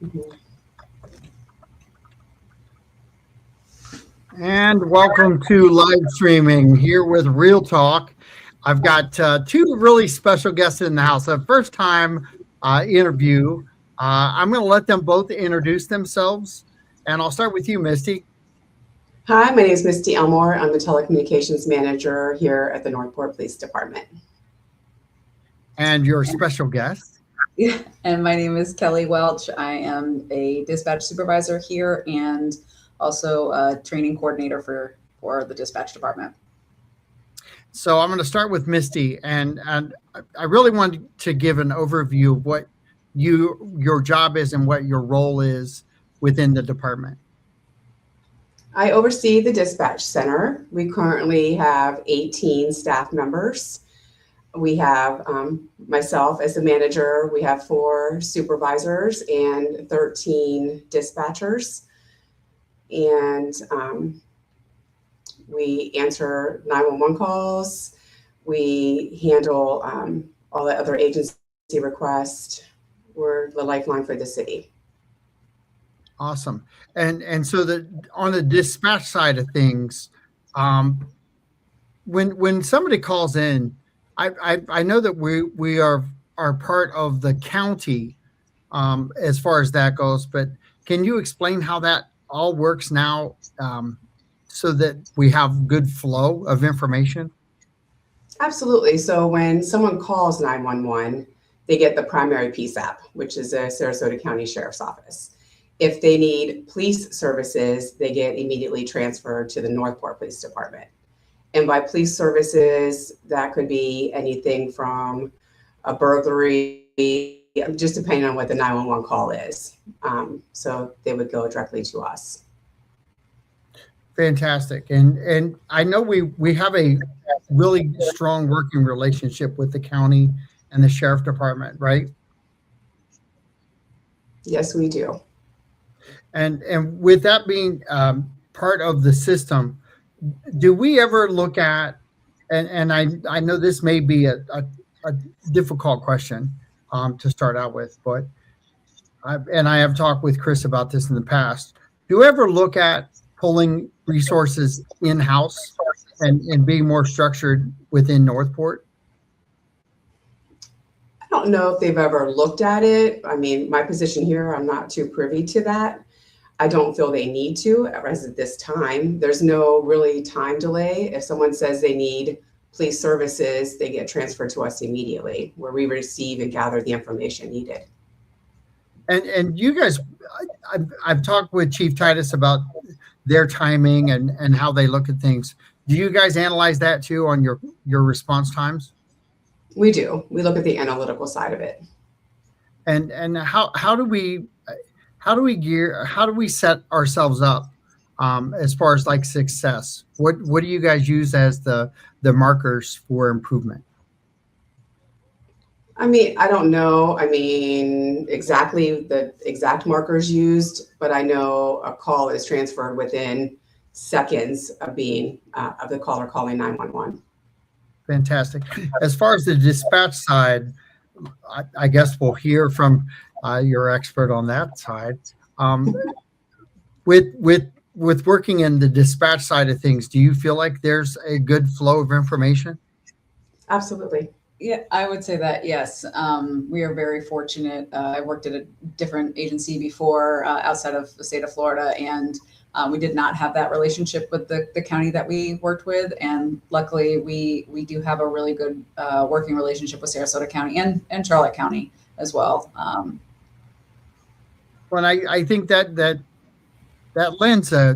And welcome to live streaming here with Real Talk. I've got two really special guests in the house. A first time interview. I'm going to let them both introduce themselves. And I'll start with you, Misty. Hi, my name is Misty Elmore. I'm the Telecommunications Manager here at the Northport Police Department. And your special guest. Yeah, and my name is Kelly Welch. I am a dispatch supervisor here and also a training coordinator for the dispatch department. So I'm going to start with Misty, and I really wanted to give an overview of what your job is and what your role is within the department. I oversee the dispatch center. We currently have 18 staff members. We have myself as the manager. We have 4 supervisors and 13 dispatchers. And we answer 911 calls. We handle all the other agency requests. We're the lifeline for the city. Awesome. And so on the dispatch side of things, when somebody calls in, I know that we are part of the county as far as that goes, but can you explain how that all works now so that we have good flow of information? Absolutely. So when someone calls 911, they get the primary PSAP, which is the Sarasota County Sheriff's Office. If they need police services, they get immediately transferred to the Northport Police Department. And by police services, that could be anything from a burglary, just depending on what the 911 call is. So they would go directly to us. Fantastic. And I know we have a really strong working relationship with the county and the sheriff department, right? Yes, we do. And with that being part of the system, do we ever look at, and I know this may be a difficult question to start out with, but I have talked with Chris about this in the past. Do you ever look at pulling resources in-house and being more structured within Northport? I don't know if they've ever looked at it. I mean, my position here, I'm not too privy to that. I don't feel they need to, as at this time. There's no really time delay. If someone says they need police services, they get transferred to us immediately, where we receive and gather the information needed. And you guys, I've talked with Chief Titus about their timing and how they look at things. Do you guys analyze that too on your response times? We do. We look at the analytical side of it. And how do we set ourselves up as far as like success? What do you guys use as the markers for improvement? I mean, I don't know. I mean, exactly the exact markers used, but I know a call is transferred within seconds of being of the caller calling 911. Fantastic. As far as the dispatch side, I guess we'll hear from your expert on that side. With working in the dispatch side of things, do you feel like there's a good flow of information? Absolutely. Yeah, I would say that, yes. We are very fortunate. I worked at a different agency before outside of the state of Florida, and we did not have that relationship with the county that we worked with. And luckily, we do have a really good working relationship with Sarasota County and Charlotte County as well. Well, I think that lends a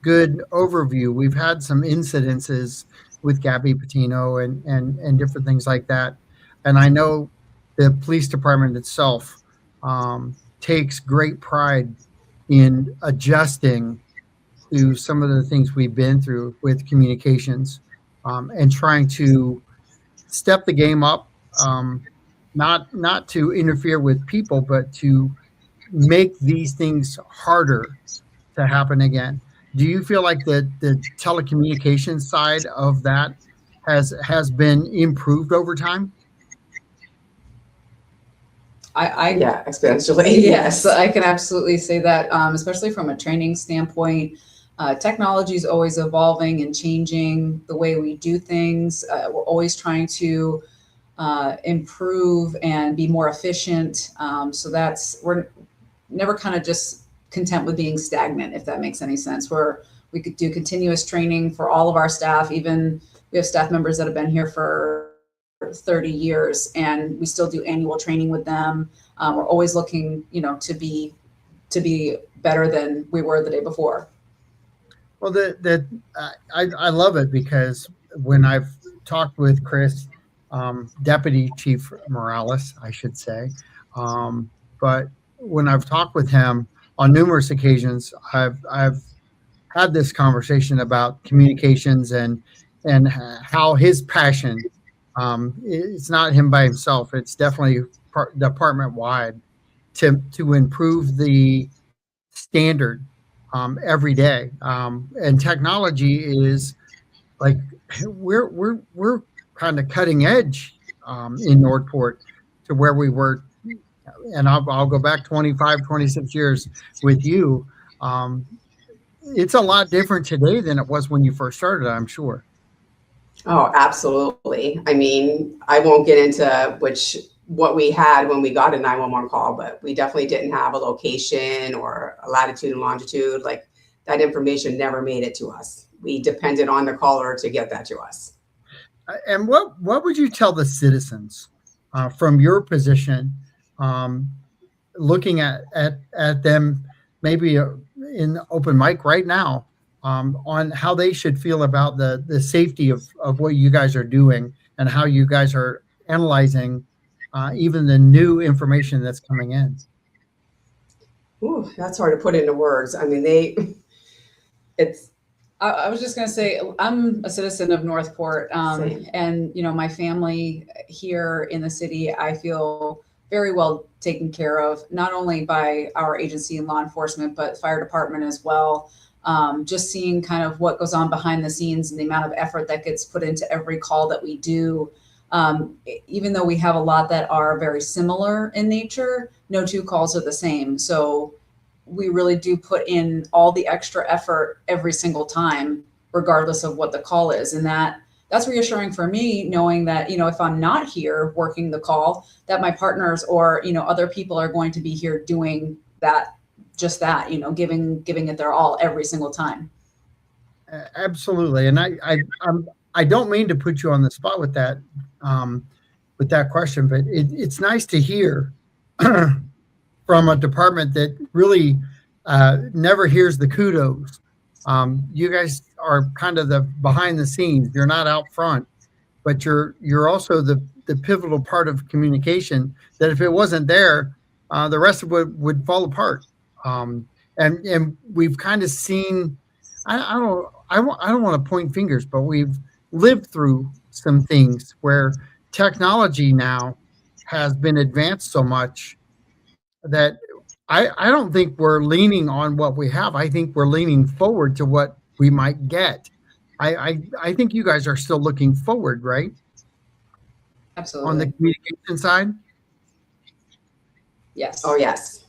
good overview. We've had some incidences with Gabby Patino and different things like that. And I know the police department itself takes great pride in adjusting to some of the things we've been through with communications and trying to step the game up, not to interfere with people, but to make these things harder to happen again. Do you feel like the telecommunications side of that has been improved over time? Yeah, exponentially. Yes, I can absolutely say that, especially from a training standpoint. Technology is always evolving and changing the way we do things. We're always trying to improve and be more efficient. So we're never kind of just content with being stagnant, if that makes any sense. We could do continuous training for all of our staff. Even we have staff members that have been here for 30 years, and we still do annual training with them. We're always looking, to be better than we were the day before. Well, I love it because when I've talked with Chris, Deputy Chief Morales, I should say, but when I've talked with him on numerous occasions, I've had this conversation about communications and how his passion. It's not him by himself. It's definitely department wide to improve the standard every day. And technology is like we're kind of cutting edge in Northport to where we were. And I'll go back 25, 26 years with you. It's a lot different today than it was when you first started, I'm sure. Oh, absolutely. I mean, I won't get into what we had when we got a 911 call, but we definitely didn't have a location or a latitude and longitude. Like, that information never made it to us. We depended on the caller to get that to us. And what would you tell the citizens from your position, looking at them maybe in open mic right now, on how they should feel about the safety of what you guys are doing and how you guys are analyzing even the new information that's coming in? Ooh, that's hard to put into words. I mean, I was just going to say, I'm a citizen of Northport, Same. and my family here in the city, I feel very well taken care of, not only by our agency and law enforcement, but fire department as well. Just seeing kind of what goes on behind the scenes and the amount of effort that gets put into every call that we do. Even though we have a lot that are very similar in nature, no two calls are the same. So we really do put in all the extra effort every single time, regardless of what the call is. And that's reassuring for me, knowing that, if I'm not here working the call, that my partners or, other people are going to be here doing just that, giving it their all every single time. Absolutely. And I don't mean to put you on the spot with that question, but it's nice to hear from a department that really never hears the kudos. You guys are kind of the behind the scenes. You're not out front, but you're also the pivotal part of communication that if it wasn't there, the rest of it would fall apart. And we've kind of seen, I don't want to point fingers, but we've lived through some things where technology now has been advanced so much that I don't think we're leaning on what we have. I think we're leaning forward to what we might get. I think you guys are still looking forward, right? Absolutely. On the communication side? Yes. Oh, yes.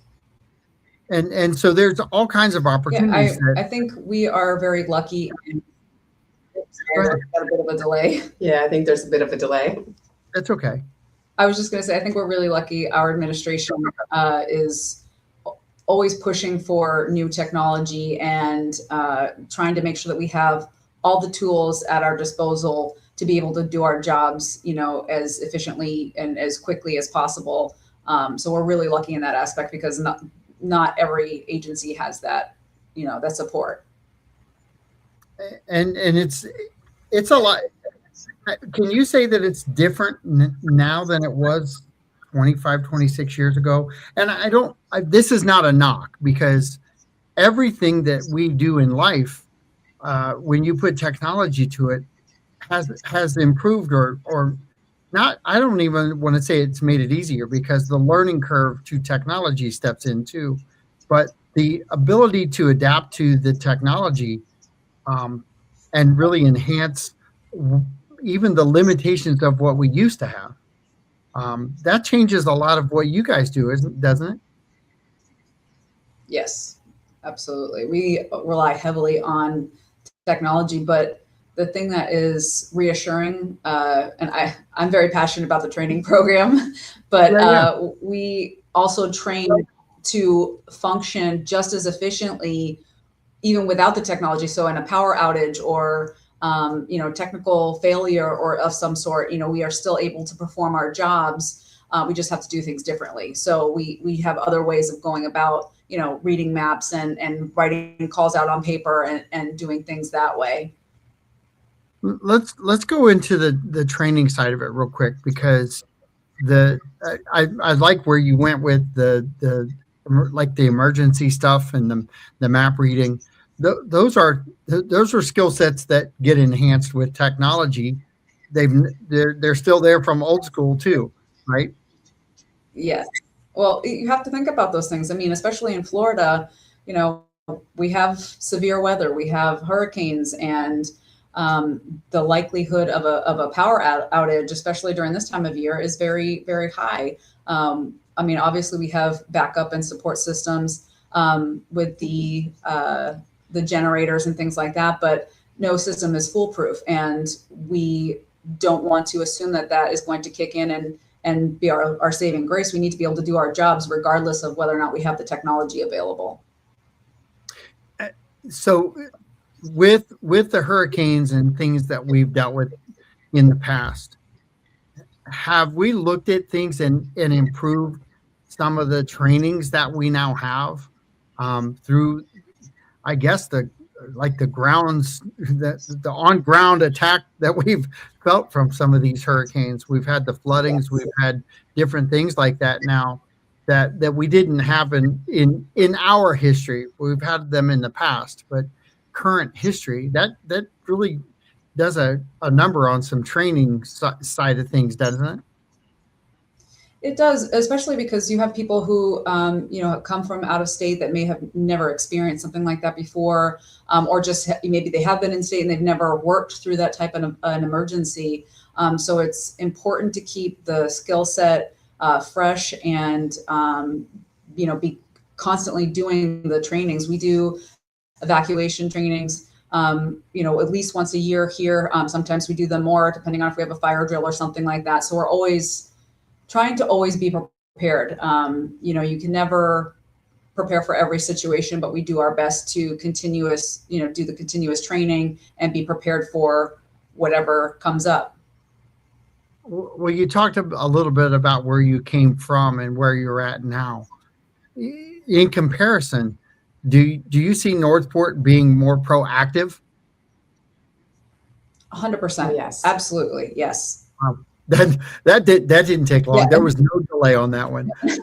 And so there's all kinds of opportunities. I think we are very lucky. Got a bit of a delay. Yeah, I think there's a bit of a delay. That's okay. I was just going to say, I think we're really lucky. Our administration is always pushing for new technology and trying to make sure that we have all the tools at our disposal to be able to do our jobs, as efficiently and as quickly as possible. So we're really lucky in that aspect because not every agency has that, that support. And it's a lot. Can you say that it's different now than it was 25, 26 years ago? And this is not a knock, because everything that we do in life, when you put technology to it, has improved or not. I don't even want to say it's made it easier, because the learning curve to technology steps in too. But the ability to adapt to the technology and really enhance even the limitations of what we used to have That changes a lot of what you guys do, doesn't it? Yes, absolutely. We rely heavily on technology, but the thing that is reassuring, and I'm very passionate about the training program, but Yeah. we also train to function just as efficiently even without the technology. So in a power outage or technical failure or of some sort, we are still able to perform our jobs. We just have to do things differently. So we have other ways of going about, reading maps and writing calls out on paper and doing things that way. Let's go into the training side of it real quick, because I like where you went with the like the emergency stuff and the map reading. Those are skill sets that get enhanced with technology. They're still there from old school too, right? Yes. Well, you have to think about those things. I mean, especially in Florida, we have severe weather, we have hurricanes, and the likelihood of a power outage, especially during this time of year, is very, very high. I mean, obviously, we have backup and support systems with the generators and things like that, but no system is foolproof, and we don't want to assume that that is going to kick in and be our saving grace. We need to be able to do our jobs regardless of whether or not we have the technology available. So with the hurricanes and things that we've dealt with in the past, have we looked at things and improved some of the trainings that we now have through, I guess, the grounds, the on ground attack that we've felt from some of these hurricanes? We've had the floodings, Yes. we've had different things like that now that we didn't have in our history. We've had them in the past, but current history, that really does a number on some training side of things, doesn't it? It does, especially because you have people who, have come from out of state that may have never experienced something like that before, or just maybe they have been in state and they've never worked through that type of an emergency. So it's important to keep the skill set fresh and, be constantly doing the trainings. We do evacuation trainings, at least once a year here. Sometimes we do them more, depending on if we have a fire drill or something like that. So we're always trying to always be prepared. You can never prepare for every situation, but we do our best to do the continuous training and be prepared for whatever comes up. Well, you talked a little bit about where you came from and where you're at now. In comparison, do you see Northport being more proactive? 100%. Yes. Absolutely. Yes. That didn't take long. Yeah. There was no delay on that one. Yeah,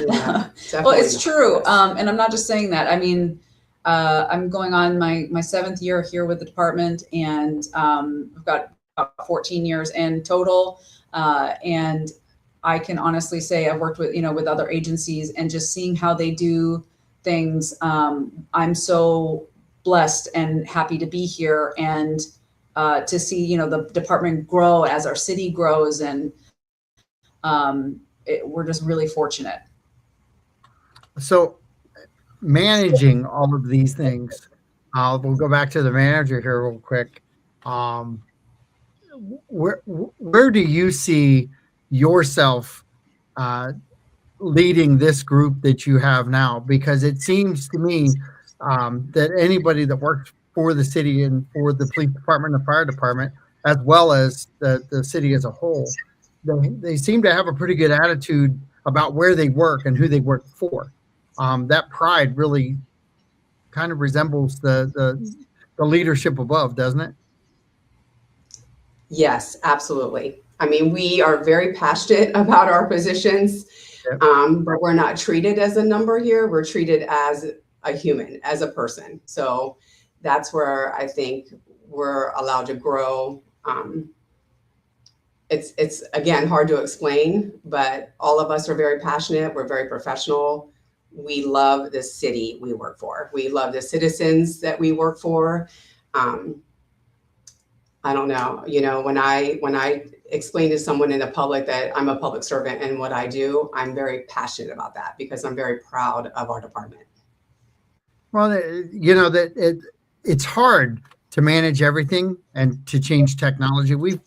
Well, it's definitely. true. And I'm not just saying that. I mean, I'm going on my 7th year here with the department, and I've got about 14 years in total. And I can honestly say I've worked with other agencies, and just seeing how they do things. I'm so blessed and happy to be here, and to see, the department grow as our city grows, and we're just really fortunate. So managing all of these things, we'll go back to the manager here real quick. Where do you see yourself leading this group that you have now? Because it seems to me that anybody that works for the city and for the police department and fire department, as well as the city as a whole, they seem to have a pretty good attitude about where they work and who they work for. That pride really kind of resembles the leadership above, doesn't it? Yes, absolutely. I mean, we are very passionate about our positions, Yep. but we're not treated as a number here. We're treated as a human, as a person. So that's where I think we're allowed to grow. It's again hard to explain, but all of us are very passionate. We're very professional. We love the city we work for. We love the citizens that we work for. I don't know. You know, when I explain to someone in the public that I'm a public servant and what I do, I'm very passionate about that because I'm very proud of our department. Well, you know that it's hard to manage everything and to change technology. We've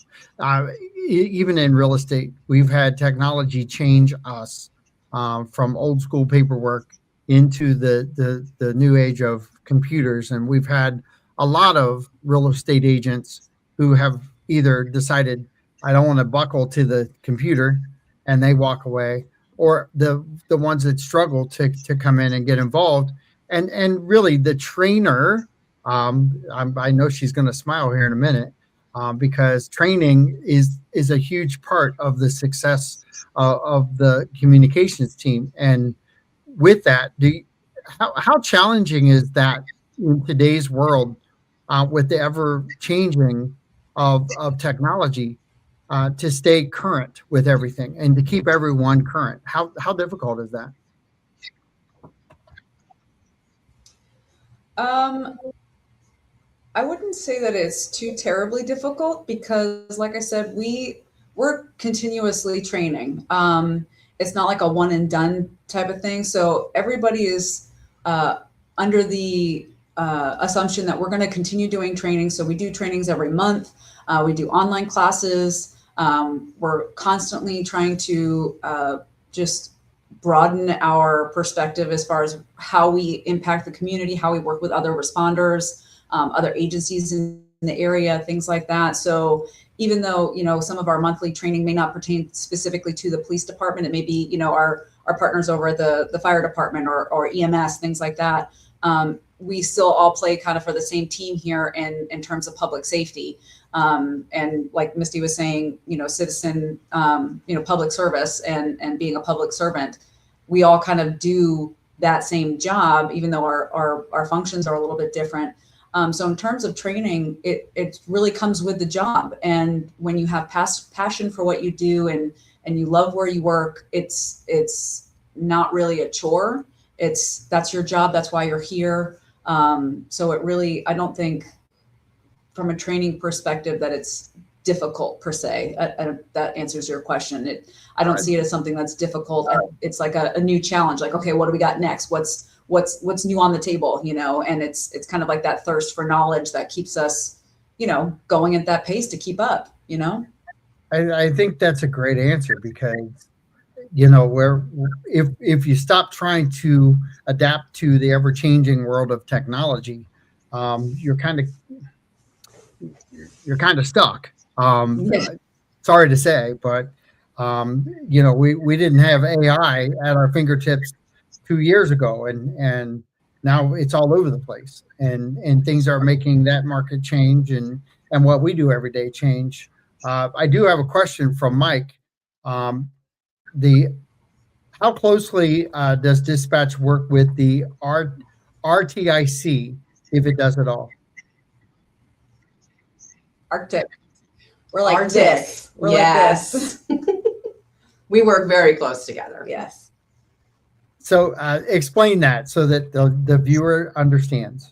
even in real estate, we've had technology change us from old school paperwork into the new age of computers, and we've had a lot of real estate agents who have either decided I don't want to buckle to the computer and they walk away, or the ones that struggle to come in and get involved and really the trainer. I know she's going to smile here in a minute because training is a huge part of the success of the communications team. And with that, how challenging is that in today's world with the ever changing of technology to stay current with everything and to keep everyone current? How difficult is that? I wouldn't say that it's too terribly difficult because, like I said, we're continuously training. It's not like a one and done type of thing. So everybody is under the assumption that we're going to continue doing training. So we do trainings every month. We do online classes. We're constantly trying to just broaden our perspective as far as how we impact the community, how we work with other responders, other agencies in the area, things like that. So even though, you know, some of our monthly training may not pertain specifically to the police department, it may be, you know, our partners over at the fire department or EMS, things like that. We still all play kind of for the same team here in terms of public safety. And like Misty was saying, you know, citizen, you know, public service and being a public servant, we all kind of do that same job, even though our functions are a little bit different. So in terms of training, it really comes with the job. And when you have passion for what you do and you love where you work, it's not really a chore. That's your job. That's why you're here. So it really, I don't think from a training perspective that it's difficult per se. That answers your question. I don't see it as something that's difficult. It's like a new challenge. Like, okay, what do we got next? What's new on the table, you know? And it's kind of like that thirst for knowledge that keeps us, you know, going at that pace to keep up, you know? I think that's a great answer because, you know, if you stop trying to adapt to the ever changing world of technology, you're kind of stuck. Sorry to say, but you know, we didn't have AI at our fingertips 2 years ago, and now it's all over the place, and things are making that market change, and what we do every day change. I do have a question from Mike. How closely does dispatch work with the RTIC, if it does at all? Arctic. We're like Arctic. this. We're yes. like this. We work very close together. Yes. So explain that so that the viewer understands.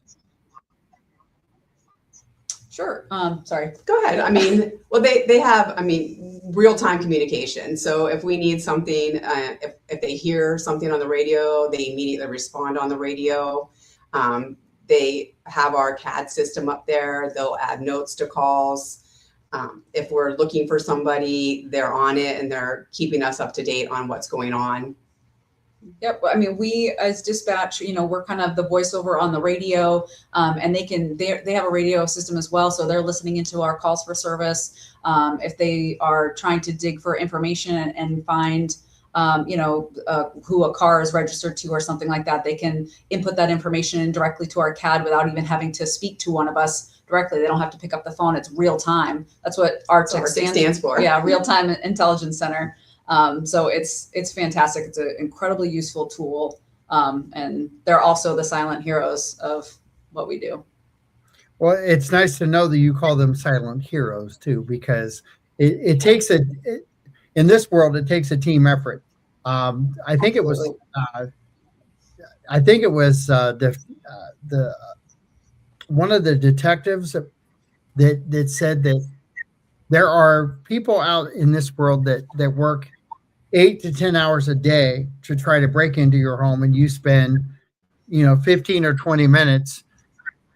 Sure. Sorry. Go ahead. I mean, well, they have, I mean, real-time communication. So if we need something, if they hear something on the radio, they immediately respond on the radio. They have our CAD system up there. They'll add notes to calls. If we're looking for somebody, they're on it and they're keeping us up to date on what's going on. Yep. I mean, we as dispatch, you know, we're kind of the voiceover on the radio, and they have a radio system as well. So they're listening into our calls for service. If they are trying to dig for information and find, you know, who a car is registered to or something like that, they can input that information directly to our CAD without even having to speak to one of us directly. They don't have to pick up the phone. It's real time. That's what RTIC stands for. Yeah, Real Time Intelligence Center. So it's fantastic. It's an incredibly useful tool. And they're also the silent heroes of what we do. Well, it's nice to know that you call them silent heroes too, because it takes in this world, it takes a team effort. I think it was the one of the detectives that said that there are people out in this world that work 8 to 10 hours a day to try to break into your home, and you spend 15 or 20 minutes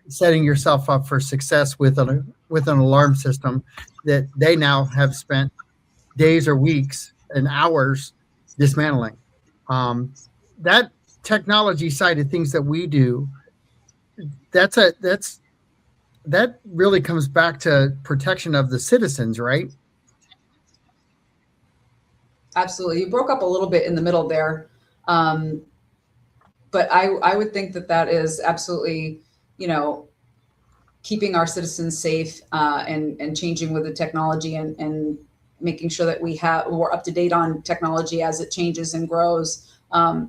setting yourself up for success with an alarm system that they now have spent days or weeks and hours dismantling. That technology side of things that we do, that really comes back to protection of the citizens, right? Absolutely. You broke up a little bit in the middle there. But I would think that is absolutely, keeping our citizens safe, and changing with the technology, and making sure that we're up to date on technology as it changes and grows,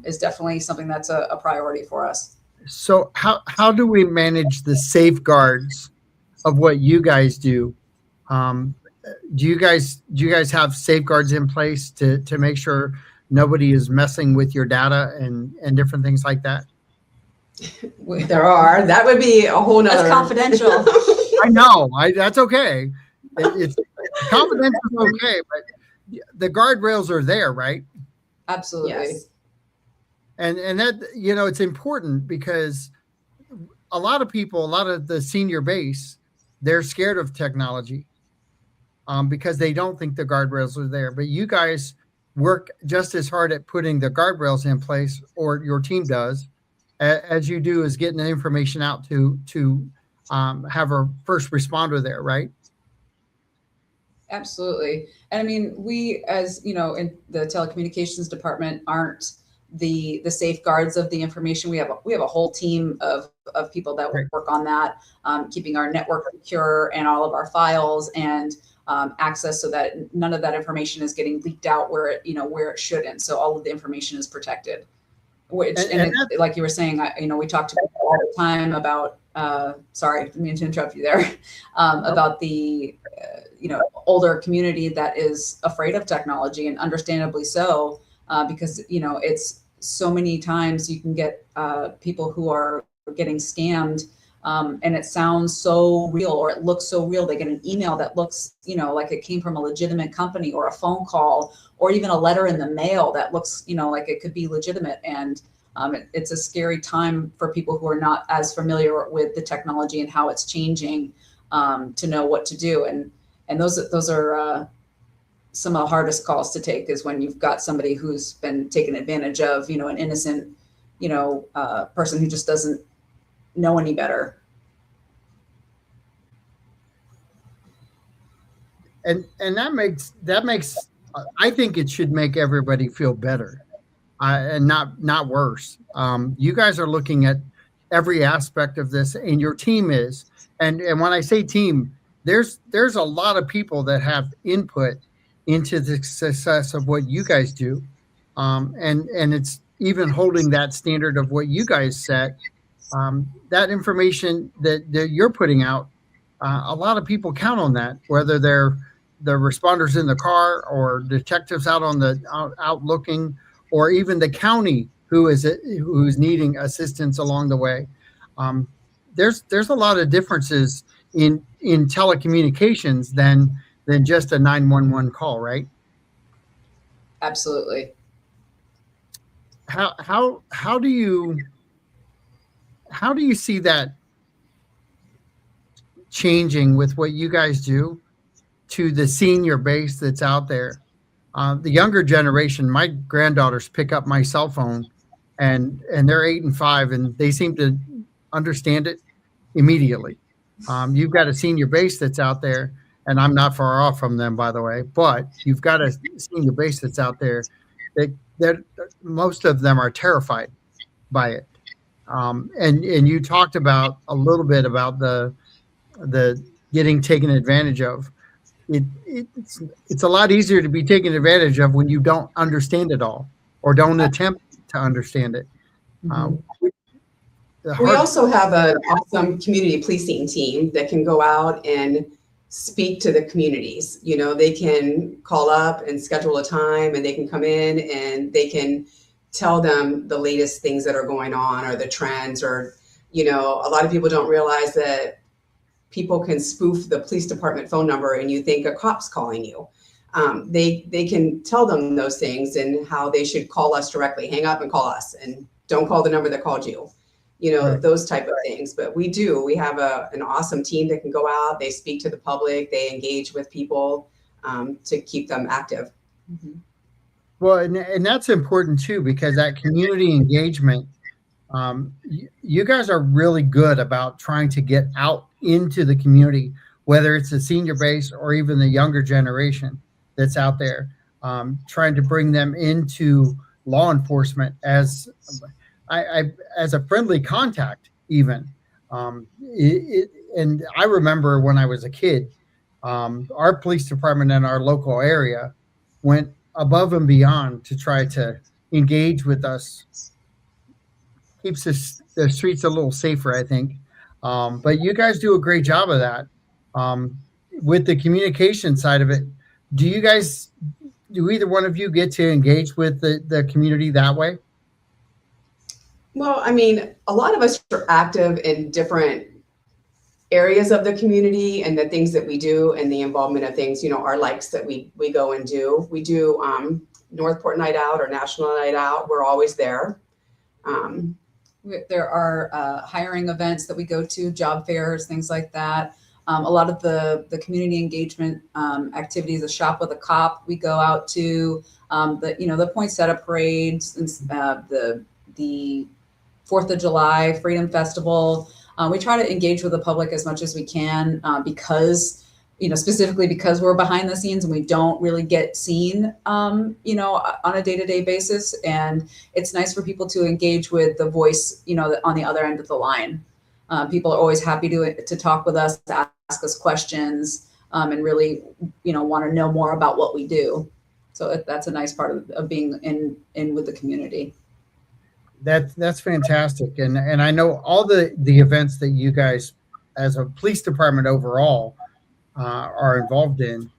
is definitely something that's a priority for us. So how do we manage the safeguards of what you guys do? Do you guys have safeguards in place to make sure nobody is messing with your data and different things like that? There are. That would be a whole nother. That's confidential. I know. That's okay. It's confidential is okay, but the guardrails are there, right? Absolutely. Yes. And that, it's important because a lot of the senior base, they're scared of technology, because they don't think the guardrails are there. But you guys work just as hard at putting the guardrails in place, or your team does, as you do is getting the information out to have a first responder there, right? Absolutely. And I mean, we, as in the telecommunications department, aren't the safeguards of the information. We have a whole team of people that work on that, keeping our network secure and all of our files and access, so that none of that information is getting leaked out where it shouldn't. So all of the information is protected. Which, like you were saying, we talk to people all the time about, sorry, I didn't mean to interrupt you there, about the, older community that is afraid of technology, and understandably so, because, it's so many times you can get people who are getting scammed, and it sounds so real, or it looks so real. They get an email that looks, like it came from a legitimate company, or a phone call, or even a letter in the mail that looks, like it could be legitimate. And it's a scary time for people who are not as familiar with the technology and how it's changing, to know what to do. And those are some of the hardest calls to take, is when you've got somebody who's been taken advantage of, an innocent, person who just doesn't know any better. And that makes I think it should make everybody feel better, and not worse. You guys are looking at every aspect of this, and your team is. And when I say team, there's a lot of people that have input into the success of what you guys do, and it's even holding that standard of what you guys set. That information that you're putting out, a lot of people count on that, whether they're the responders in the car, or detectives out out looking, or even the county who's needing assistance along the way. There's a lot of differences in telecommunications than just a 911 call, right? Absolutely. How do you see that changing with what you guys do to the senior base that's out there? The younger generation, my granddaughters pick up my cell phone, and they're 8 and 5, and they seem to understand it immediately. You've got a senior base that's out there, and I'm not far off from them, by the way, but you've got a senior base that's out there that most of them are terrified by it. And you talked about a little bit about the getting taken advantage of. It's a lot easier to be taken advantage of when you don't understand it all, or don't attempt to understand it. Mm-hmm. We also have an awesome community policing team that can go out and speak to the communities. They can call up and schedule a time, and they can come in and they can tell them the latest things that are going on, or the trends, or, a lot of people don't realize that people can spoof the police department phone number and you think a cop's calling you. They can tell them those things and how they should call us directly, hang up and call us, and don't call the number that called you. You know, Right. those type of things. But we have an awesome team that can go out, they speak to the public, they engage with people to keep them active. Mhm. Well, and that's important too, because that community engagement, you guys are really good about trying to get out into the community, whether it's the senior base or even the younger generation that's out there, trying to bring them into law enforcement as as a friendly contact, even. And I remember when I was a kid, our police department in our local area went above and beyond to try to engage with us. Keeps the streets a little safer, I think. But you guys do a great job of that. With the communication side of it, do either one of you get to engage with the community that way? Well, I mean, a lot of us are active in different areas of the community and the things that we do and the involvement of things, you know, our likes that we go and do. We do Northport Night Out or National Night Out. We're always there. There are hiring events that we go to, job fairs, things like that. A lot of the community engagement activities, a shop with a cop, we go out to the poinsettia parades, and the 4th of July Freedom Festival. We try to engage with the public as much as we can because, specifically because we're behind the scenes and we don't really get seen, on a day-to-day basis. And it's nice for people to engage with the voice, on the other end of the line. People are always happy to talk with us, to ask us questions, and really, want to know more about what we do. So that's a nice part of being in with the community. That's fantastic. And I know all the events that you guys as a police department overall are involved in.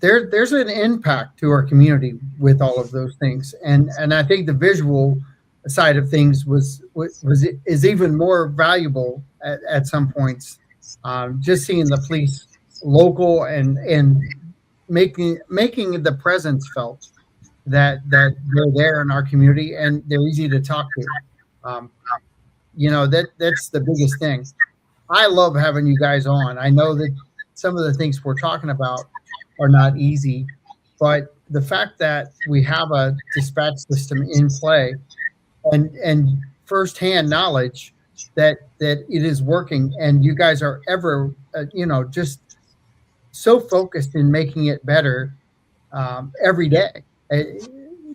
There's an impact to our community with all of those things. And I think the visual side of things is even more valuable at some points. Just seeing the police local and making the presence felt that they're there in our community and they're easy to talk to. That's the biggest thing. I love having you guys on. I know that some of the things we're talking about are not easy, but the fact that we have a dispatch system in play and firsthand knowledge that it is working, and you guys are ever, just so focused in making it better every day.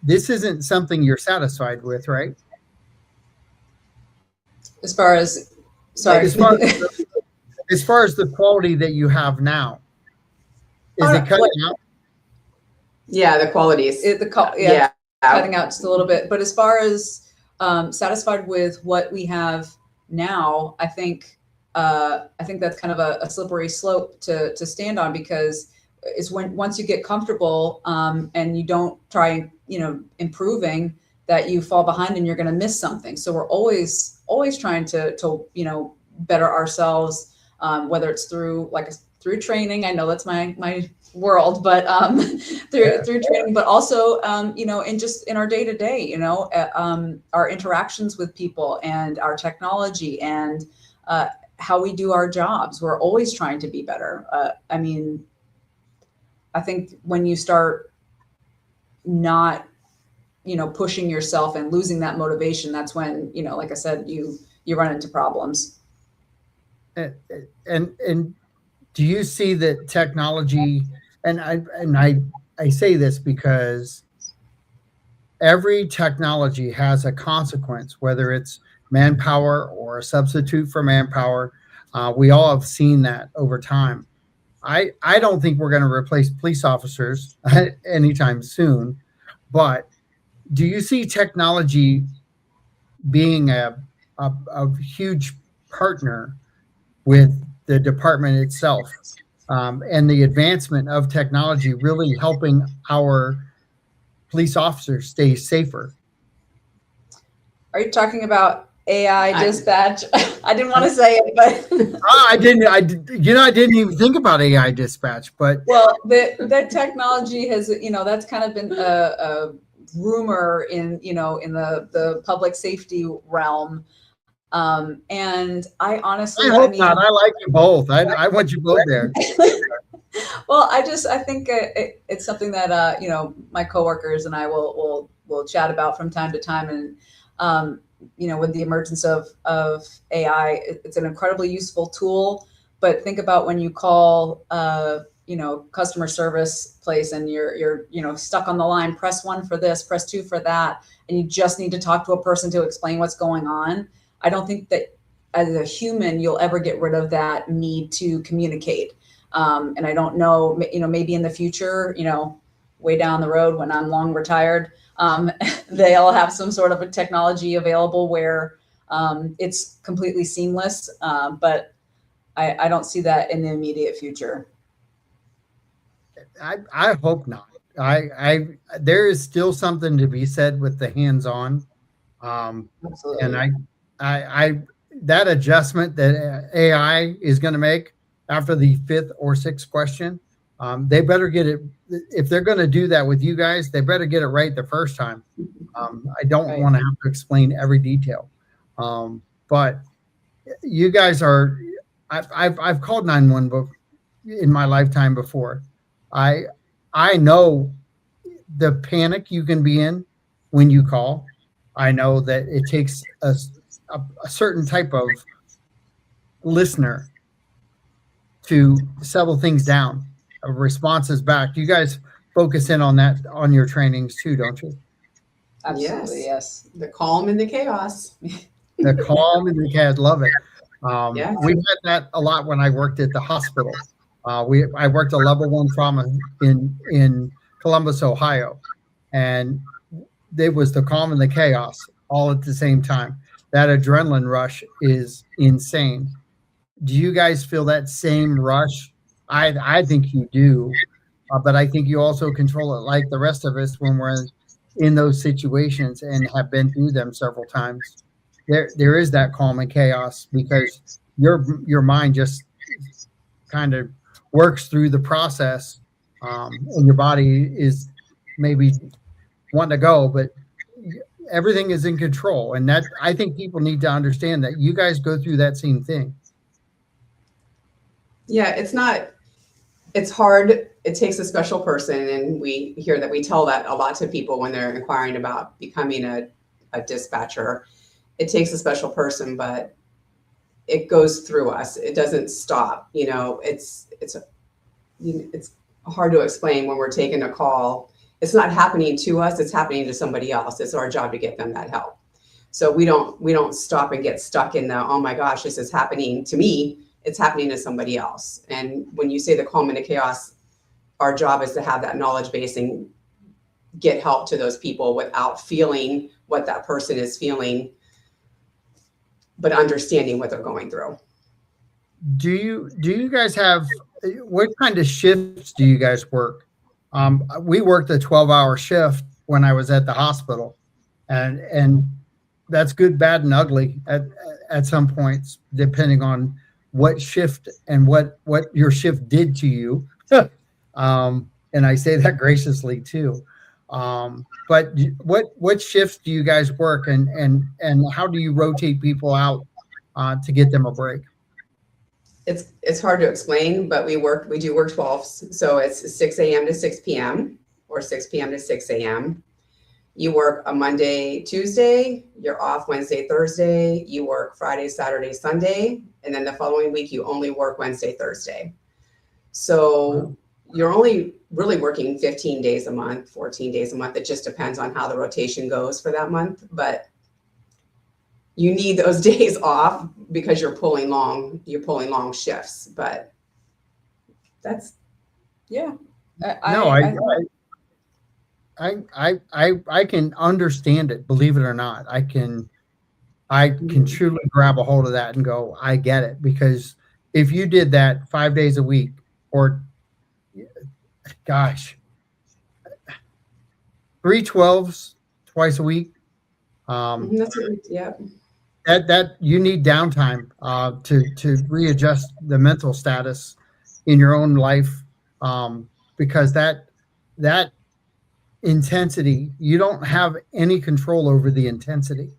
This isn't something you're satisfied with, right? As far as, sorry. As far as the quality that you have now, is it cutting out? Yeah, the quality is. Yeah, cutting out just a little bit. But as far as satisfied with what we have now, I think that's kind of a slippery slope to stand on, because it's once you get comfortable and you don't try, improving, that you fall behind and you're going to miss something. So we're always trying to better ourselves, whether it's through through training. I know that's my world, but through training, but also and just in our day to day, our interactions with people and our technology and how we do our jobs. We're always trying to be better. I think when you start not, pushing yourself and losing that motivation, that's when, like I said, you run into problems. And do you see that technology, and I say this because every technology has a consequence, whether it's manpower or a substitute for manpower. We all have seen that over time. I don't think we're going to replace police officers anytime soon, but do you see technology being a huge partner with the department itself, and the advancement of technology really helping our police officers stay safer? Are you talking about AI dispatch. I didn't want to say it, but I didn't even think about AI dispatch, but well, that technology has, that's kind of been a rumor in, in the public safety realm. And I honestly, I hope not. I like you both. I want you both there. well, I think it's something that my coworkers and I will chat about from time to time, and with the emergence of AI, it's an incredibly useful tool. But think about when you call customer service place and you're stuck on the line. Press 1 for this, press 2 for that, and you just need to talk to a person to explain what's going on. I don't think that as a human you'll ever get rid of that need to communicate. And I don't know, maybe in the future, way down the road when I'm long retired, they'll have some sort of a technology available where it's completely seamless. But I don't see that in the immediate future. I hope not. There is still something to be said with the hands-on, Absolutely. and I that adjustment that AI is going to make after the 5th or 6th question, they better get it. If they're going to do that with you guys, they better get it right the first time. I don't Right. want to have to explain every detail, but you guys are. I've called 911 in my lifetime before. I I know the panic you can be in when you call. I know that it takes a certain type of listener to settle things down, responses back. You guys focus in on that on your trainings too, don't you? Absolutely. Yes. The calm and the chaos. The calm and the cat, love it. Yeah. We had that a lot when I worked at the hospital. I worked a level 1 trauma in Columbus, Ohio, and there was the calm and the chaos all at the same time. That adrenaline rush is insane. Do you guys feel that same rush? I think you do, but I think you also control it like the rest of us when we're in those situations and have been through them several times. There is that calm and chaos because your mind just kind of works through the process, and your body is maybe wanting to go, but everything is in control. And that I think people need to understand that you guys go through that same thing. Yeah, it's hard. It takes a special person. And we hear that we tell that a lot to people when they're inquiring about becoming a dispatcher. It takes a special person, but it goes through us. It doesn't stop. It's hard to explain when we're taking a call. It's not happening to us. It's happening to somebody else. It's our job to get them that help. So we don't stop and get stuck in the, oh my gosh, this is happening to me. It's happening to somebody else. And when you say the calm and the chaos, our job is to have that knowledge base and get help to those people without feeling what that person is feeling, but understanding what they're going through. Do you guys have, what kind of shifts do you guys work? We worked a 12-hour shift when I was at the hospital, and that's good, bad, and ugly at some points, depending on what shift and what your shift did to you. And I say that graciously too. But what shifts do you guys work, and how do you rotate people out to get them a break? It's hard to explain, but we do work 12s. So it's 6 a.m. to 6 p.m. or 6 p.m. to 6 a.m. You work a Monday, Tuesday, you're off Wednesday, Thursday, you work Friday, Saturday, Sunday, and then the following week you only work Wednesday, Thursday. So you're only really working 15 days a month, 14 days a month. It just depends on how the rotation goes for that month, but you need those days off because you're pulling long shifts. But that's, Yeah. I can understand it, believe it or not. I can truly grab a hold of that and go, I get it. Because if you did that 5 days a week, or gosh, 3 12s twice a week, that's what, yeah. that you need downtime to readjust the mental status in your own life, because that intensity, you don't have any control over the intensity.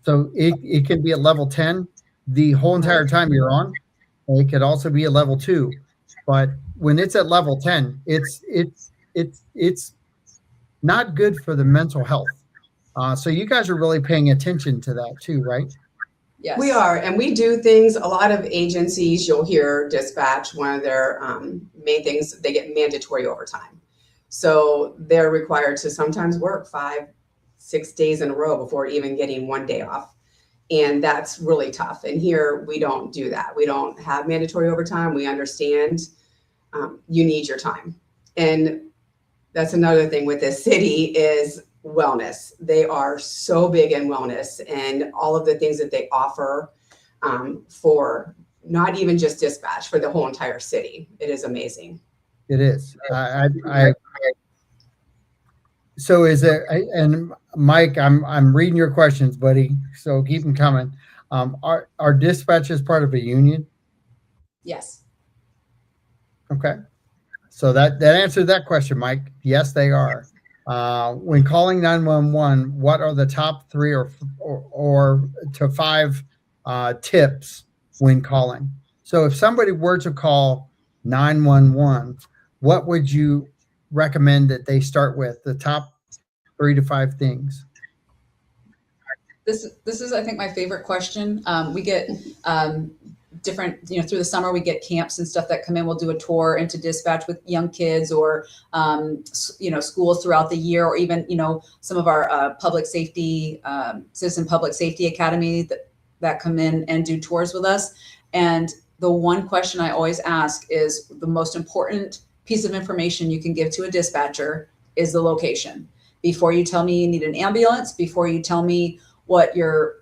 So it can be at level 10 the whole entire time you're on. It could also be a level 2, but when it's at level 10, it's not good for the mental health. So you guys are really paying attention to that too, right? Yes. We are, and we do things. A lot of agencies, you'll hear dispatch, one of their main things, they get mandatory overtime. So they're required to sometimes work 5-6 days in a row before even getting one day off. And that's really tough. And here we don't do that. We don't have mandatory overtime. We understand you need your time. And that's another thing with this city is wellness. They are so big in wellness and all of the things that they offer for not even just dispatch, for the whole entire city. It is amazing. It is. So is there? And Mike, I'm reading your questions, buddy. So keep them coming. Are dispatchers part of a union? Yes. Okay. So that answered that question, Mike. Yes, they are. When calling 911, what are the top 3 or to 5 tips when calling? So if somebody were to call 911, what would you recommend that they start with? The top 3 to 5 things. This is, I think, my favorite question. We get different, through the summer, we get camps and stuff that come in. We'll do a tour into dispatch with young kids or, schools throughout the year, or even, some of our public safety, citizen public safety academy that come in and do tours with us. And the one question I always ask is the most important piece of information you can give to a dispatcher is the location. Before you tell me you need an ambulance, before you tell me what your,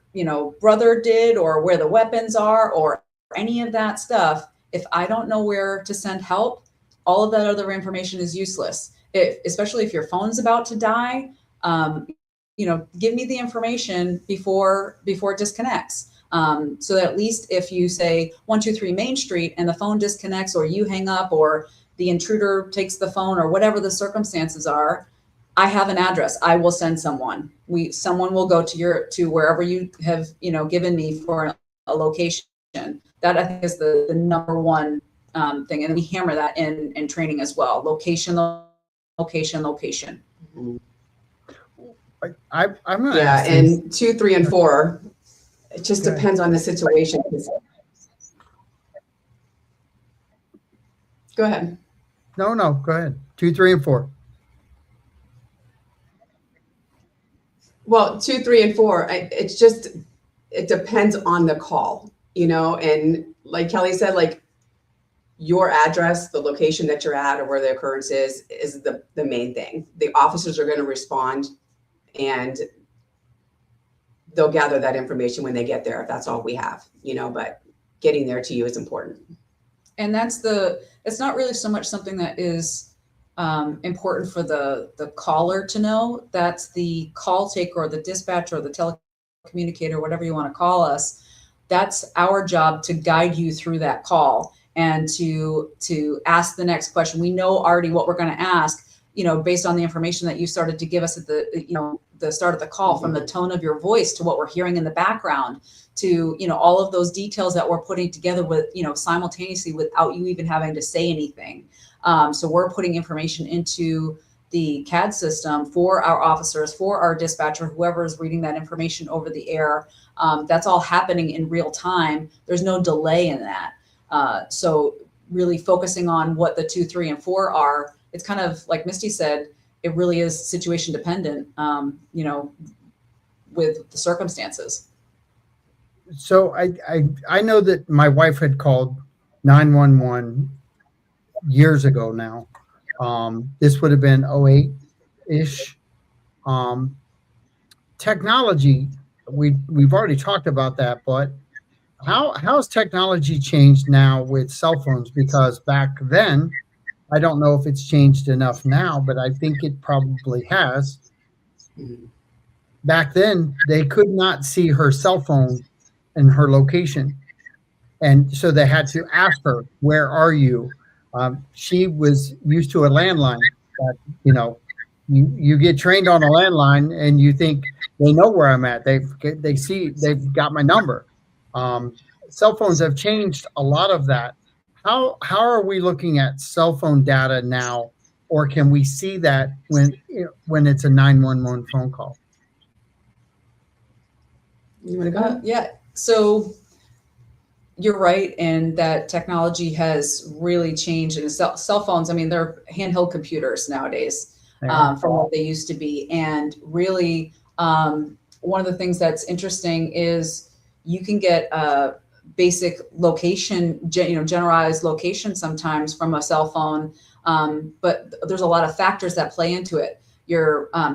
brother did or where the weapons are or any of that stuff, if I don't know where to send help, all of that other information is useless. Especially if your phone's about to die, give me the information before it disconnects. So that at least if you say 123 Main Street and the phone disconnects, or you hang up, or the intruder takes the phone, or whatever the circumstances are, I have an address. I will send someone. Someone will go to wherever you have, given me for a location. That, I think, is the number one thing. And we hammer that in training as well. Location. Mm-hmm. I'm going to ask and 2, 3, and 4, it just depends on the situation. Go ahead. No, go ahead. 2, 3, and 4. Well, 2, 3, and 4, it depends on the call, and like Kelly said, like your address, the location that you're at or where the occurrence is the main thing. The officers are going to respond and they'll gather that information when they get there, if that's all we have, but getting there to you is important. And it's not really so much something that is important for the caller to know. That's the call taker or the dispatcher or the telecommunicator, whatever you want to call us. That's our job to guide you through that call and to ask the next question. We know already what we're going to ask, based on the information that you started to give us at the start of the call, from the tone of your voice to what we're hearing in the background to, all of those details that we're putting together with, simultaneously without you even having to say anything. So we're putting information into the CAD system for our officers, for our dispatcher, whoever is reading that information over the air. That's all happening in real time. There's no delay in that. So really focusing on what the 2, 3, and 4 are, it's kind of like Misty said, it really is situation dependent, with the circumstances. So I know that my wife had called 911 years ago now. This would have been 08-ish. Technology, we've already talked about that, but how's technology changed now with cell phones? Because back then, I don't know if it's changed enough now, but I think it probably has. Back then, they could not see her cell phone and her location. And so they had to ask her, where are you? She was used to a landline. But, you get trained on a landline and you think they know where I'm at. They've got my number. Cell phones have changed a lot of that. How are we looking at cell phone data now, or can we see that when it's a 911 phone call? You want to go? Yeah. So you're right, and that technology has really changed. And cell phones, I mean, they're handheld computers nowadays, from what they used to be. And really, one of the things that's interesting is you can get a basic location, generalized location sometimes from a cell phone. But there's a lot of factors that play into it.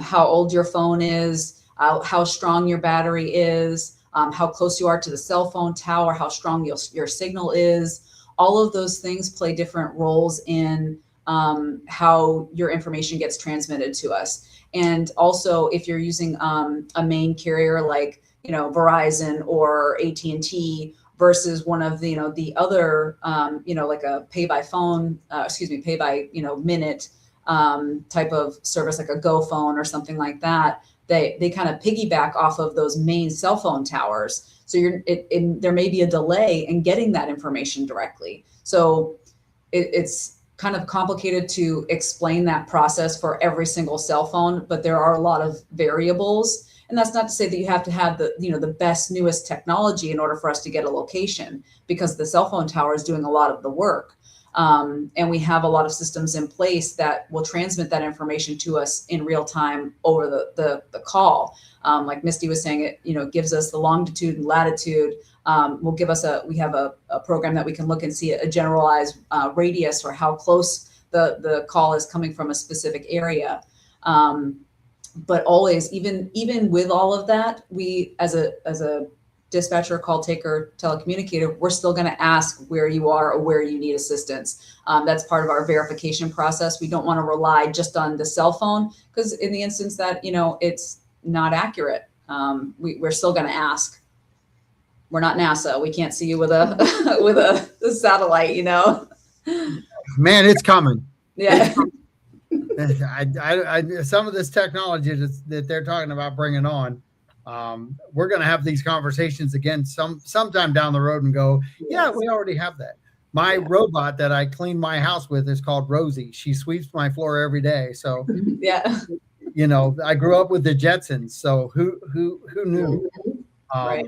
How old your phone is, how strong your battery is, how close you are to the cell phone tower, how strong your signal is. All of those things play different roles in how your information gets transmitted to us. And also, if you're using a main carrier like Verizon or AT&T versus one of the other like a pay by minute type of service, like a Go Phone or something like that. They kind of piggyback off of those main cell phone towers. So there may be a delay in getting that information directly. So it's kind of complicated to explain that process for every single cell phone, but there are a lot of variables. And that's not to say that you have to have the best, newest technology in order for us to get a location, because the cell phone tower is doing a lot of the work. And we have a lot of systems in place that will transmit that information to us in real time over the call. Like Misty was saying, it gives us the longitude and latitude. We have a program that we can look and see a generalized radius for how close the call is coming from a specific area. But always, even with all of that, we as a dispatcher, call taker, telecommunicator, we're still going to ask where you are or where you need assistance. That's part of our verification process. We don't want to rely just on the cell phone, because in the instance that it's not accurate, we're still going to ask. We're not NASA. We can't see you with a with a satellite. Man, it's coming. Yeah. Some of this technology that they're talking about bringing on, we're going to have these conversations again sometime down the road and go, yeah, we already have that. My robot that I clean my house with is called Rosie. She sweeps my floor every day. So yeah, I grew up with the Jetsons. So who knew? Right.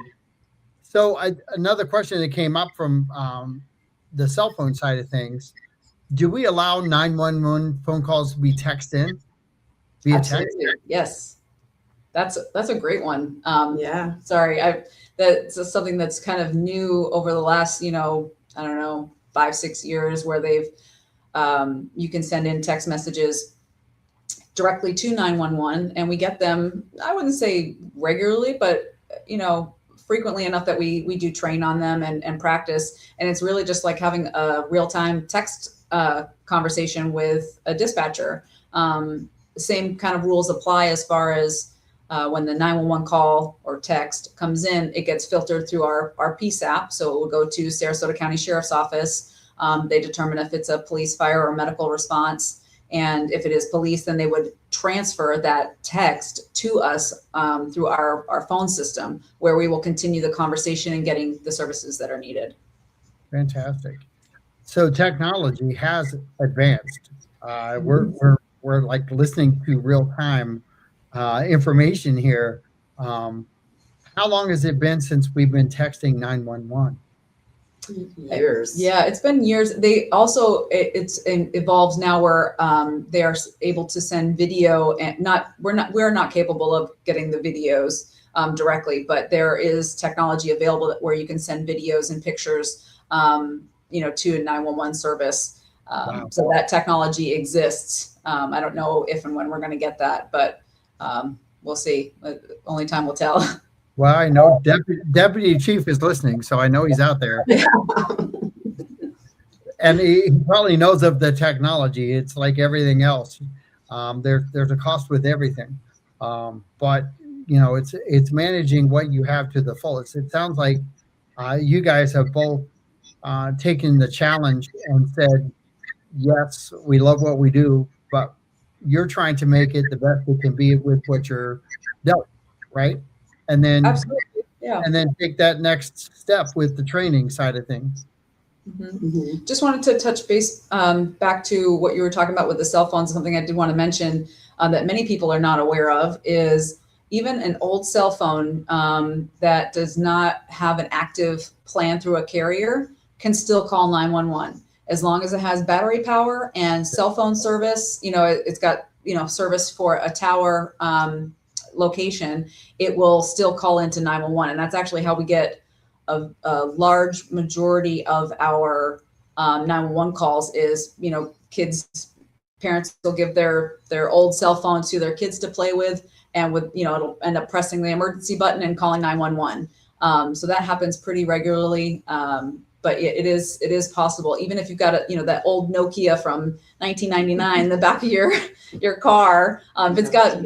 So another question that came up from the cell phone side of things: do we allow 911 phone calls to be texted in via text? Yes. That's a great one. Yeah. Sorry, that's something that's kind of new over the last, I don't know, 5-6 years, where they've you can send in text messages directly to 911, and we get them, I wouldn't say regularly, but frequently enough that we do train on them and practice. And it's really just like having a real-time text conversation with a dispatcher. Same kind of rules apply as far as when the 911 call or text comes in, it gets filtered through our PSAP. So it will go to Sarasota County Sheriff's Office. They determine if it's a police, fire, or medical response. And if it is police, then they would transfer that text to us through our phone system, where we will continue the conversation and getting the services that are needed. Fantastic. So technology has advanced. We're like listening to real time information here. How long has it been since we've been texting 911? Years. Yeah, it's been years. They also it evolves now where they are able to send video, and we're not capable of getting the videos directly, but there is technology available where you can send videos and pictures to a 911 service. Wow. So that technology exists. I don't know if and when we're going to get that, but we'll see. Only time will tell. Well, I know Deputy Chief is listening, so I know he's out there. And he probably knows of the technology. It's like everything else. There's a cost with everything. But it's managing what you have to the fullest. It sounds like You guys have both taken the challenge and said, yes, we love what we do, but you're trying to make it the best it can be with what you're dealt, right? And then Absolutely. Yeah. and then take that next step with the training side of things. Mm-hmm. Just wanted to touch base back to what you were talking about with the cell phones. Something I did want to mention that many people are not aware of is even an old cell phone that does not have an active plan through a carrier can still call 911 as long as it has battery power and cell phone service. It's got service for a tower location. It will still call into 911, and that's actually how we get a large majority of our 911 calls is, kids, parents will give their old cell phones to their kids to play with, and it'll end up pressing the emergency button and calling 911. So that happens pretty regularly. But it is possible, even if you've got that old Nokia from 1999 in the back of your car, if it's got,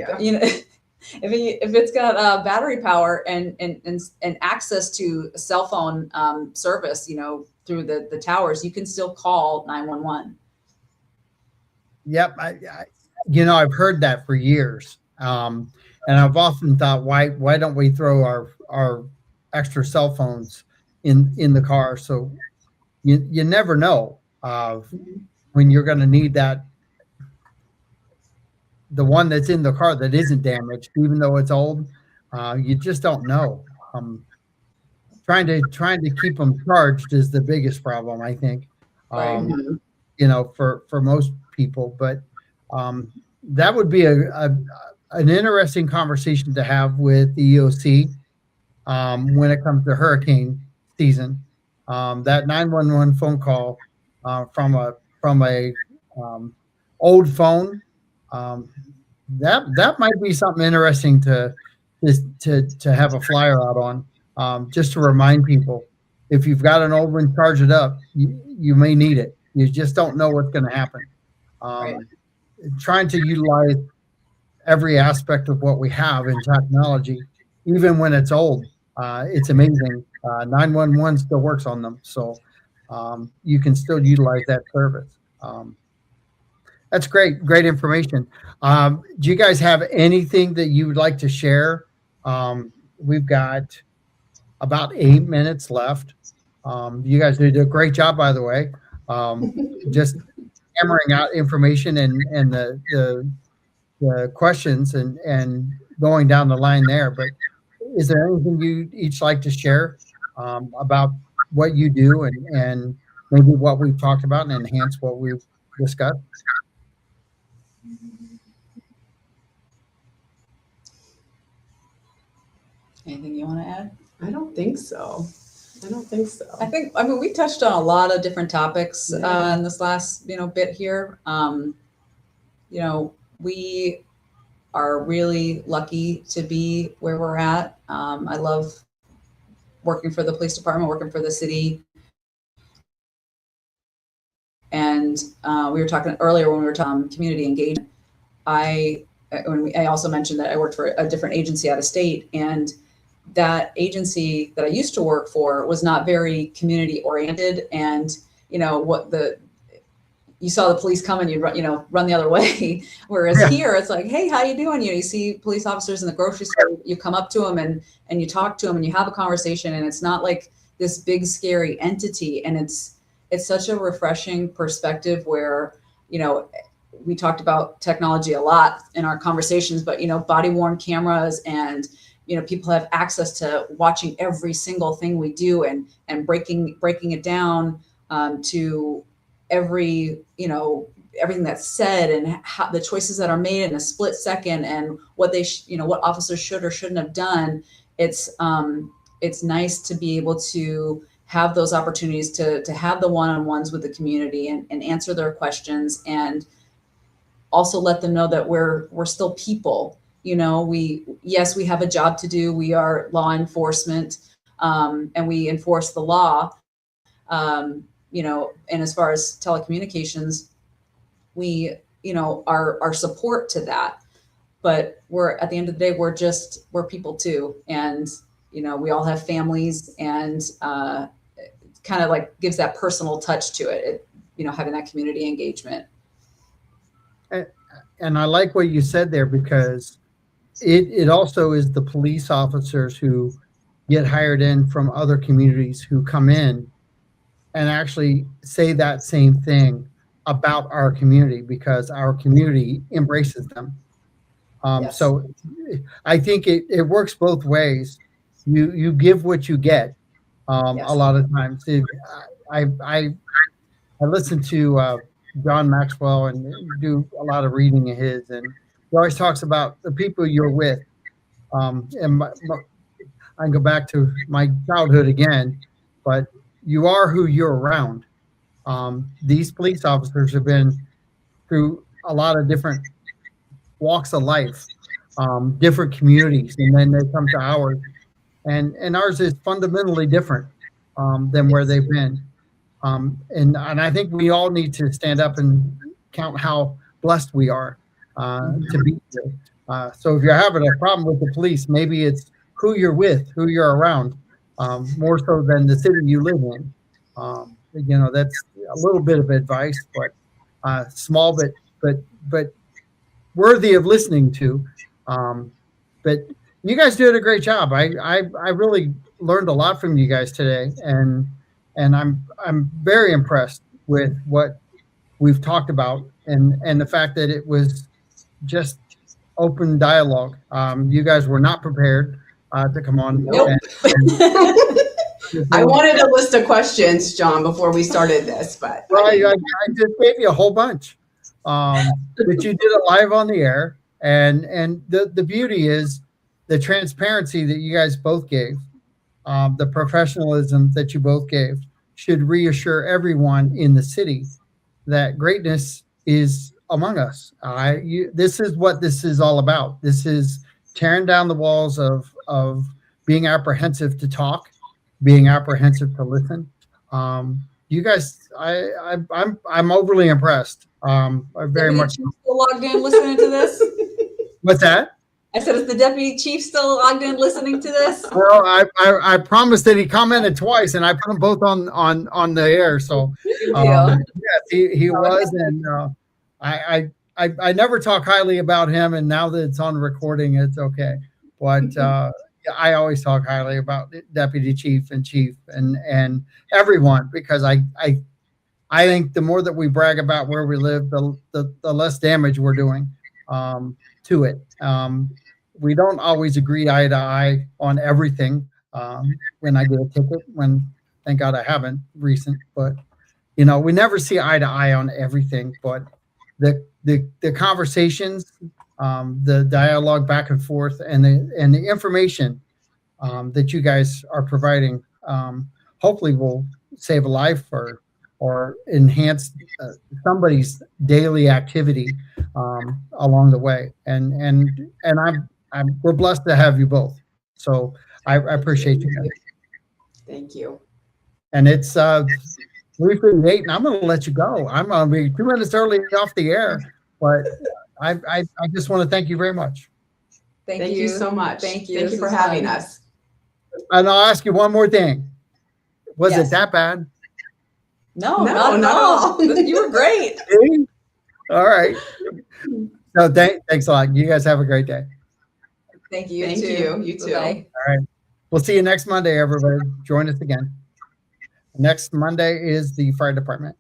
if it's got battery power and access to cell phone service, through the towers, you can still call 911. Yep, I've heard that for years, and I've often thought, why don't we throw our extra cell phones in the car? So you never know when you're going to need that. The one that's in the car that isn't damaged, even though it's old, you just don't know. Trying to keep them charged is the biggest problem, I think. Right. For most people, but that would be an interesting conversation to have with the EOC when it comes to hurricane season. That 911 phone call from a old phone, that might be something interesting to have a flyer out on, just to remind people, if you've got an old one, charge it up. You may need it. You just don't know what's going to happen. Right. Trying to utilize every aspect of what we have in technology, even when it's old. It's amazing. 911 still works on them, so you can still utilize that service. That's great information. Do you guys have anything that you would like to share? We've got about 8 minutes left. You guys did a great job, by the way. Just hammering out information and the questions and going down the line there. But is there anything you each like to share about what you do and maybe what we've talked about and enhance what we've discussed? Anything you want to add? I don't think so. I mean, we touched on a lot of different topics in this last, bit here. We are really lucky to be where we're at. I love working for the police department, working for the city. And we were talking earlier when we were talking community engagement. I also mentioned that I worked for a different agency out of state, and that agency that I used to work for was not very community oriented. And, you saw the police coming, you'd run the other way. Whereas here it's like, hey, how you doing? You see police officers in the grocery store, you come up to them and you talk to them and you have a conversation, and it's not like this big scary entity. And it's such a refreshing perspective where, we talked about technology a lot in our conversations, but, body worn cameras and, people have access to watching every single thing we do and breaking it down to every, everything that's said and how the choices that are made in a split second and what they, what officers should or shouldn't have done. It's nice to be able to have those opportunities to have the one-on-ones with the community and answer their questions, and also let them know that we're still people. We have a job to do. We are law enforcement, and we enforce the law. And as far as telecommunications, we, our support to that. But we're, at the end of the day, we're people too. And we all have families, and kind of like gives that personal touch to it, having that community engagement. And I like what you said there, because it also is the police officers who get hired in from other communities who come in and actually say that same thing about our community, because our community embraces them. Yes. So I think it works both ways. You give what you get. Yes. A lot of times, I listen to John Maxwell and do a lot of reading of his, and he always talks about the people you're with. And I can go back to my childhood again, but you are who you're around. These police officers have been through a lot of different walks of life, different communities, and then they come to ours, and ours is fundamentally different than where they've been. And I think we all need to stand up and count how blessed we are to be here. So if you're having a problem with the police, maybe it's who you're with, who you're around, more so than the city you live in. That's a little bit of advice, but small, but worthy of listening to. But you guys did a great job. I really learned a lot from you guys today, and I'm very impressed with what we've talked about, and the fact that it was just open dialogue. You guys were not prepared to come on. Nope. I wanted a list of questions, John, before we started this, but well, I just gave you a whole bunch. But you did it live on the air, and the beauty is the transparency that you guys both gave, the professionalism that you both gave, should reassure everyone in the city that greatness is among us. This is what this is all about. This is tearing down the walls of being apprehensive to talk, being apprehensive to listen. You guys, I'm overly impressed. I very much. Still logged in listening to this? What's that? I said, is the deputy chief still logged in listening to this? Well, I promised that he commented twice, and I put them both on the air. So yes, he was, and I never talk highly about him, and now that it's on recording, it's okay. But I always talk highly about deputy chief and everyone, because I think the more that we brag about where we live, the less damage we're doing to it. We don't always agree eye to eye on everything. When I get a ticket, thank God I haven't recent, but we never see eye to eye on everything. But the conversations, the dialogue back and forth, and the information that you guys are providing, hopefully will save a life or enhance somebody's daily activity along the way. And we're blessed to have you both. So I appreciate you guys. Thank you. And it's 3:58, and I'm going to let you go. I'm going to be 2 minutes early off the air, but I just want to thank you very much. Thank you so much. Thank you. Thank you for having us. And I'll ask you one more thing. Was Yes. it that bad? No, No, not at all. You were great. All right. So thanks a lot. You guys have a great day. Thank you. Thank you. You too. Bye-bye. All right. We'll see you next Monday, everybody. Join us again. Next Monday is the fire department.